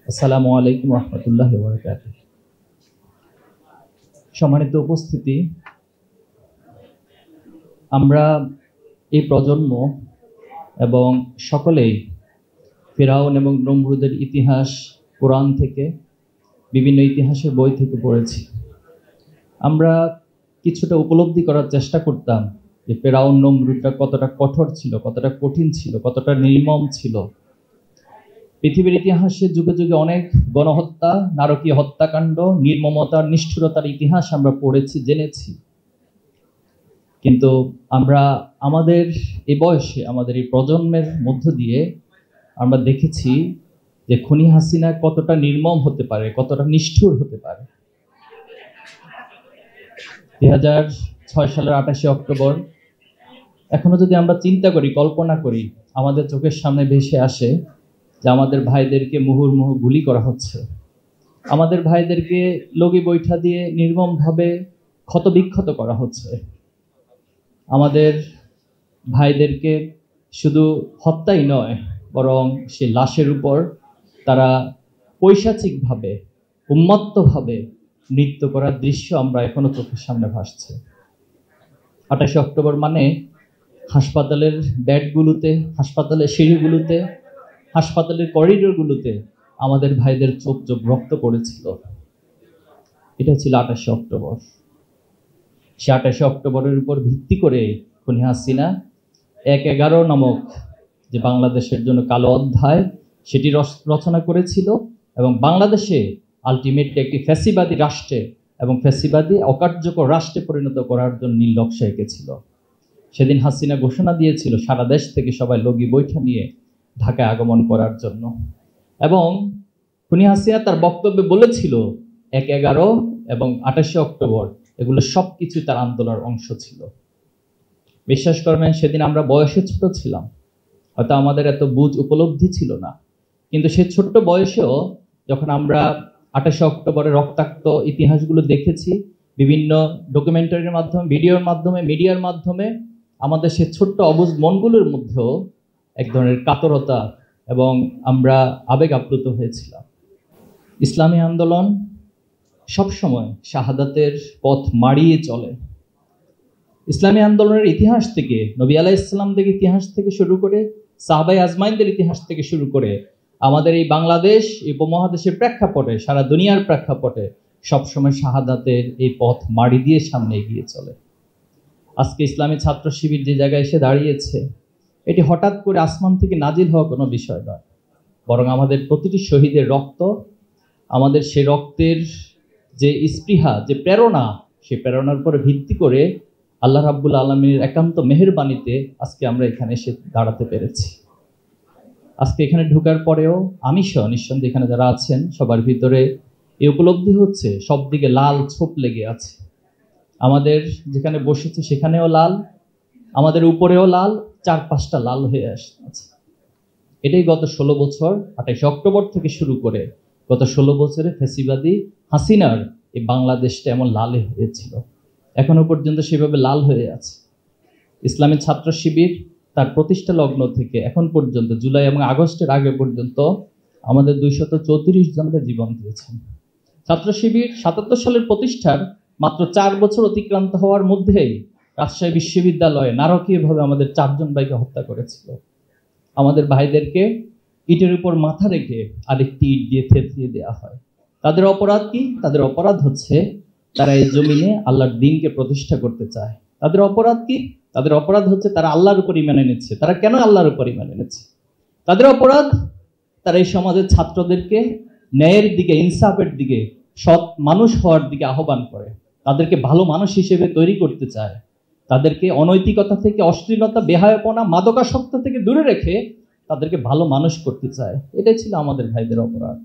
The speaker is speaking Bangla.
আসসালামু আলাইকুম রহমতুল্লাহ বারাকাতুহু। সম্মানিত উপস্থিতি, আমরা এই প্রজন্ম এবং সকলেই ফিরাউন এবং নমরুদের ইতিহাস কোরআন থেকে, বিভিন্ন ইতিহাসের বই থেকে পড়েছি। আমরা কিছুটা উপলব্ধি করার চেষ্টা করতাম যে ফিরাউন নমরুদরা কতটা কঠোর ছিল, কতটা কঠিন ছিল, কতটা নির্মম ছিল। পৃথিবীর ইতিহাসে যুগে যুগে অনেক গণহত্যা, নারকীয় হত্যাকাণ্ড, নির্মমতার, নিষ্ঠুরতার ইতিহাস আমরা পড়েছি, জেনেছি। কিন্তু আমরা আমাদের এই বয়সে, আমাদের এই প্রজন্মের মধ্য দিয়ে আমরা দেখেছি যে খুনি হাসিনা কতটা নির্মম হতে পারে, কতটা নিষ্ঠুর হতে পারে। 2006 সালের 28শে অক্টোবর এখনো যদি আমরা চিন্তা করি, কল্পনা করি, আমাদের চোখের সামনে ভেসে আসে যে আমাদের ভাইদেরকে মুহুর্মুহু গুলি করা হচ্ছে, আমাদের ভাইদেরকে লগি বৈঠা দিয়ে নির্মমভাবে ক্ষতবিক্ষত করা হচ্ছে, আমাদের ভাইদেরকে শুধু হত্যাই নয়, বরং সে লাশের উপর তারা পৈশাচিকভাবে, উন্মত্তভাবে নৃত্য করার দৃশ্য আমরা এখনো চোখের সামনে ভাসছে। 28শে অক্টোবর মানে হাসপাতালের বেডগুলোতে, হাসপাতালের সিঁড়িগুলোতে, হাসপাতালের করিডোরগুলোতে আমাদের ভাইদের চোখ চোখ রক্ত পড়েছিল। এটা ছিল 28শে অক্টোবর। সে 28শে অক্টোবরের উপর ভিত্তি করে খুনি হাসিনা 1/11 নামক যে বাংলাদেশের জন্য কালো অধ্যায়, সেটি রচনা করেছিল এবং বাংলাদেশে আলটিমেটলি একটি ফ্যাসিবাদী রাষ্ট্রে এবং ফ্যাসিবাদী অকার্যকর রাষ্ট্রে পরিণত করার জন্য নীল নকশা এঁকেছিল। সেদিন হাসিনা ঘোষণা দিয়েছিল সারা দেশ থেকে সবাই লগি বৈঠা নিয়ে ঢাকায় আগমন করার জন্য, এবং খুনি হাসিনা তার বক্তব্যে বলেছিল 1/11 এবং 28শে অক্টোবর এগুলো সব কিছু তার আন্দোলনের অংশ ছিল। বিশ্বাস করবেন, সেদিন আমরা বয়সে ছোট ছিলাম, হয়তো আমাদের এত বুঝ উপলব্ধি ছিল না, কিন্তু সে ছোট্ট বয়সেও যখন আমরা 28শে অক্টোবরের রক্তাক্ত ইতিহাসগুলো দেখেছি, বিভিন্ন ডকুমেন্টারির মাধ্যমে, ভিডিওর মাধ্যমে, মিডিয়ার মাধ্যমে, আমাদের সে ছোট্ট অবুঝ মনগুলোর মধ্যেও এক ধরনের কাতরতা এবং আমরা আবেগ আপ্লুত হয়েছিলাম। ইসলামী আন্দোলন সবসময় শাহাদাতের পথ মাড়িয়ে চলে। ইসলামী আন্দোলনের ইতিহাস থেকে, নবী আলাইহিস সালামদের ইতিহাস থেকে শুরু করে, সাহাবায়ে আজমাইনদের ইতিহাস থেকে শুরু করে, আমাদের এই বাংলাদেশ, এই উপমহাদেশের প্রেক্ষাপটে, সারা দুনিয়ার প্রেক্ষাপটে সবসময় শাহাদাতের এই পথ মাড়ি দিয়ে সামনে এগিয়ে চলে। আজকে ইসলামী ছাত্র শিবির যে জায়গায় এসে দাঁড়িয়েছে, এটি হঠাৎ করে আসমান থেকে নাজিল হওয়া কোনো বিষয় নয়, বরং আমাদের প্রতিটি শহীদের রক্ত, আমাদের সে রক্তের যে স্পৃহা, যে প্রেরণা, সেই প্রেরণার উপরে ভিত্তি করে আল্লাহ রাব্বুল আলামিনের একান্ত মেহেরবানিতে আজকে আমরা এখানে এসে দাঁড়াতে পেরেছি। আজকে এখানে ঢোকার পরেও আমি সহ নিঃসন্দেহে এখানে যারা আছেন সবার ভিতরে এই উপলব্ধি হচ্ছে সব দিকে লাল ছোপ লেগে আছে। আমাদের যেখানে বসেছে সেখানেও লাল, আমাদের উপরেও লাল, 4-5টা লাল হয়ে আছে। এটাই গত 16 বছর, 28শে অক্টোবর থেকে শুরু করে গত 16 বছরে ফ্যাসিবাদী হাসিনার এই বাংলাদেশটা এমন লালে হয়েছিল, এখনো পর্যন্ত সেভাবে লাল হয়ে আছে। ইসলামী ছাত্র শিবির তার প্রতিষ্ঠা লগ্ন থেকে এখন পর্যন্ত, জুলাই এবং আগস্টের আগে পর্যন্ত আমাদের 234 জনকে জীবন দিয়েছেন। ছাত্র শিবির 77 সালের প্রতিষ্ঠার মাত্র 4 বছর অতিক্রান্ত হওয়ার মধ্যেই রাজশাহী বিশ্ববিদ্যালয়ে নারকীয়ভাবে আমাদের 4 জন ভাইকে হত্যা করেছিল। আমাদের ভাইদেরকে ইটের উপর মাথা রেখে আরেকটি ইট দিয়ে থেতলিয়ে দেওয়া হয়। তাদের অপরাধ কি? তাদের অপরাধ হচ্ছে তারা এই জমিনে আল্লাহর দ্বীনকে প্রতিষ্ঠা করতে চায়। তাদের অপরাধ কি? তাদের অপরাধ হচ্ছে তারা আল্লাহর উপর ঈমান এনেছে। তারা কেন আল্লাহর উপর ঈমান এনেছে? তাদের অপরাধ, তারা এই সমাজের ছাত্রদেরকে ন্যায়ের দিকে, ইনসাফের দিকে, সৎ মানুষ হওয়ার দিকে আহ্বান করে, তাদেরকে ভালো মানুষ হিসেবে তৈরি করতে চায়, তাদেরকে অনৈতিকতা থেকে, অশ্লীলতা, বেহায়াপনা, মাদকাসক্ত থেকে দূরে রেখে তাদেরকে ভালো মানুষ করতে চায়। এটাই ছিল আমাদের ভাইদের অপরাধ।